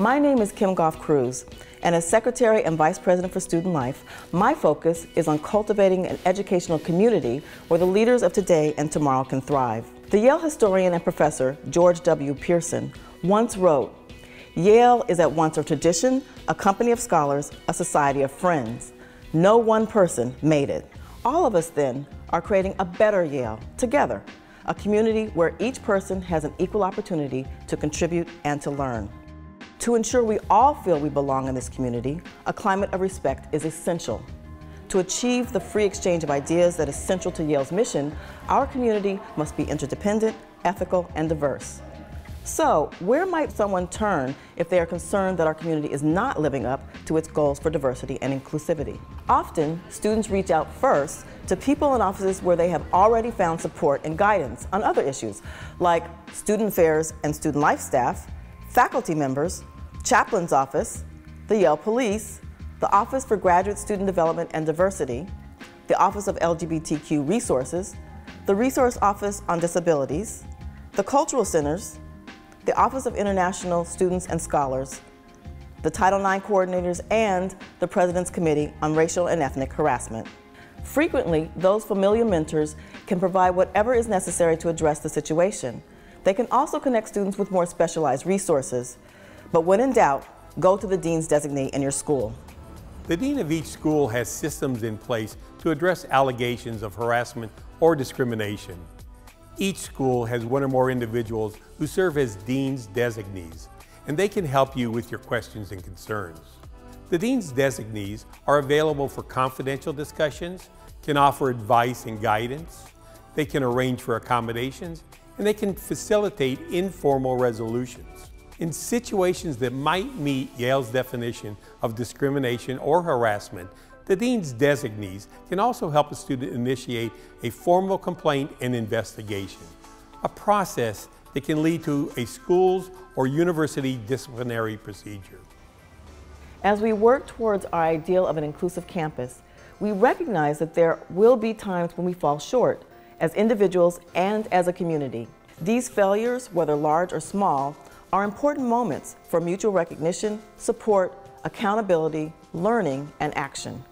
My name is Kim Goff Cruz, and as Secretary and Vice President for Student Life, my focus is on cultivating an educational community where the leaders of today and tomorrow can thrive. The Yale historian and professor George W. Pearson once wrote, "Yale is at once a tradition, a company of scholars, a society of friends. No one person made it." All of us then are creating a better Yale together, a community where each person has an equal opportunity to contribute and to learn. To ensure we all feel we belong in this community, a climate of respect is essential. To achieve the free exchange of ideas that is central to Yale's mission, our community must be interdependent, ethical, and diverse. So, where might someone turn if they are concerned that our community is not living up to its goals for diversity and inclusivity? Often, students reach out first to people in offices where they have already found support and guidance on other issues, like student affairs and student life staff, faculty members, chaplain's office, the Yale Police, the Office for Graduate Student Development and Diversity, the Office of LGBTQ Resources, the Resource Office on Disabilities, the Cultural Centers, the Office of International Students and Scholars, the Title IX coordinators, and the President's Committee on Racial and Ethnic Harassment. Frequently, those familiar mentors can provide whatever is necessary to address the situation. They can also connect students with more specialized resources. But when in doubt, go to the Dean's Designee in your school. The Dean of each school has systems in place to address allegations of harassment or discrimination. Each school has one or more individuals who serve as Dean's Designees, and they can help you with your questions and concerns. The Dean's Designees are available for confidential discussions, can offer advice and guidance, they can arrange for accommodations, and they can facilitate informal resolutions. In situations that might meet Yale's definition of discrimination or harassment, the Dean's Designees can also help a student initiate a formal complaint and investigation, a process that can lead to a school's or university disciplinary procedure. As we work towards our ideal of an inclusive campus, we recognize that there will be times when we fall short as individuals and as a community. These failures, whether large or small, are important moments for mutual recognition, support, accountability, learning, and action.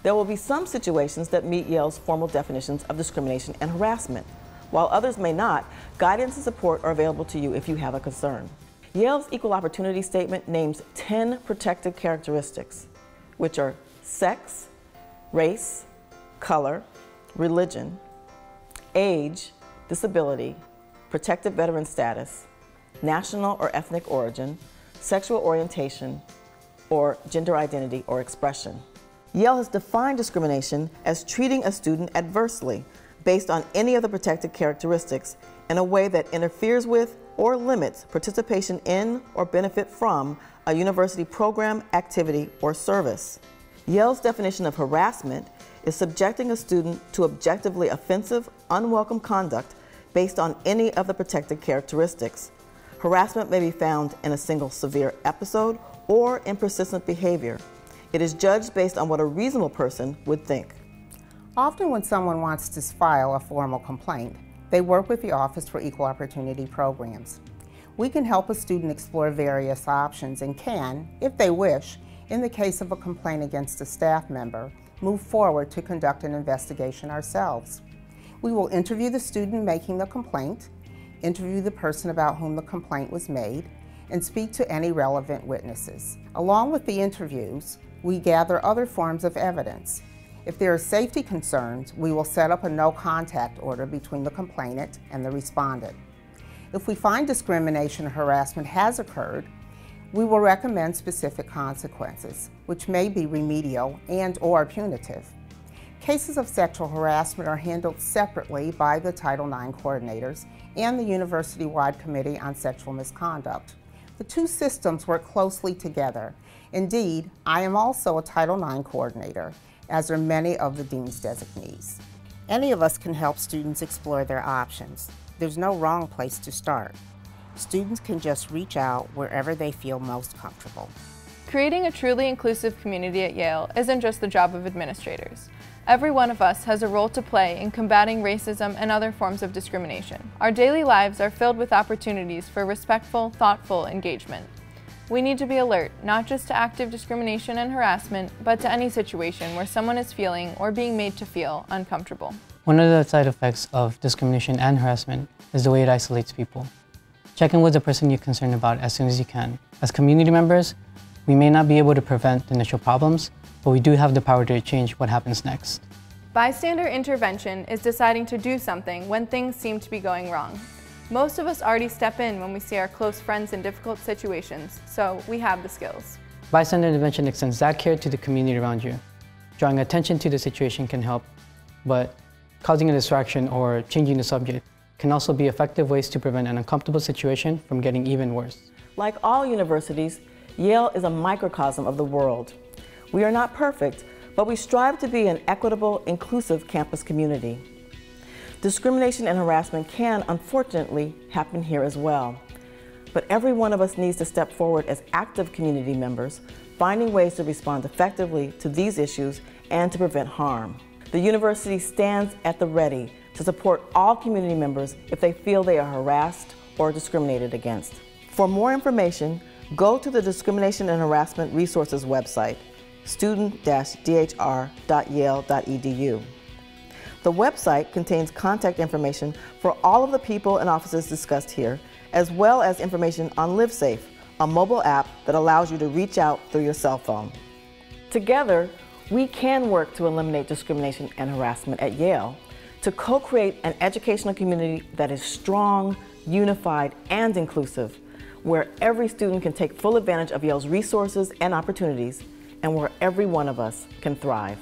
There will be some situations that meet Yale's formal definitions of discrimination and harassment. While others may not, guidance and support are available to you if you have a concern. Yale's Equal Opportunity Statement names 10 protected characteristics, which are sex, race, color, religion, age, disability, protected veteran status, national or ethnic origin, sexual orientation, or gender identity or expression. Yale has defined discrimination as treating a student adversely based on any of the protected characteristics in a way that interferes with or limits participation in or benefit from a university program, activity, or service. Yale's definition of harassment is subjecting a student to objectively offensive, unwelcome conduct based on any of the protected characteristics. Harassment may be found in a single severe episode or in persistent behavior. It is judged based on what a reasonable person would think. Often when someone wants to file a formal complaint, they work with the Office for Equal Opportunity Programs. We can help a student explore various options and can, if they wish, in the case of a complaint against a staff member, move forward to conduct an investigation ourselves. We will interview the student making the complaint, interview the person about whom the complaint was made, and speak to any relevant witnesses. Along with the interviews, we gather other forms of evidence. If there are safety concerns, we will set up a no-contact order between the complainant and the respondent. If we find discrimination or harassment has occurred, we will recommend specific consequences, which may be remedial and/or punitive. Cases of sexual harassment are handled separately by the Title IX coordinators and the university-wide Committee on Sexual Misconduct. The two systems work closely together. Indeed, I am also a Title IX coordinator, as are many of the Dean's Designees. Any of us can help students explore their options. There's no wrong place to start. Students can just reach out wherever they feel most comfortable. Creating a truly inclusive community at Yale isn't just the job of administrators. Every one of us has a role to play in combating racism and other forms of discrimination. Our daily lives are filled with opportunities for respectful, thoughtful engagement. We need to be alert, not just to active discrimination and harassment, but to any situation where someone is feeling or being made to feel uncomfortable. One of the side effects of discrimination and harassment is the way it isolates people. Check in with the person you're concerned about as soon as you can. As community members, we may not be able to prevent the initial problems, but we do have the power to change what happens next. Bystander intervention is deciding to do something when things seem to be going wrong. Most of us already step in when we see our close friends in difficult situations, so we have the skills. Bystander intervention extends that care to the community around you. Drawing attention to the situation can help, but causing a distraction or changing the subject can also be effective ways to prevent an uncomfortable situation from getting even worse. Like all universities, Yale is a microcosm of the world. We are not perfect, but we strive to be an equitable, inclusive campus community. Discrimination and harassment can, unfortunately, happen here as well. But every one of us needs to step forward as active community members, finding ways to respond effectively to these issues and to prevent harm. The university stands at the ready to support all community members if they feel they are harassed or discriminated against. For more information, go to the Discrimination and Harassment Resources website, student-dhr.yale.edu. The website contains contact information for all of the people and offices discussed here, as well as information on LiveSafe, a mobile app that allows you to reach out through your cell phone. Together, we can work to eliminate discrimination and harassment at Yale, to co-create an educational community that is strong, unified, and inclusive, where every student can take full advantage of Yale's resources and opportunities, and where every one of us can thrive.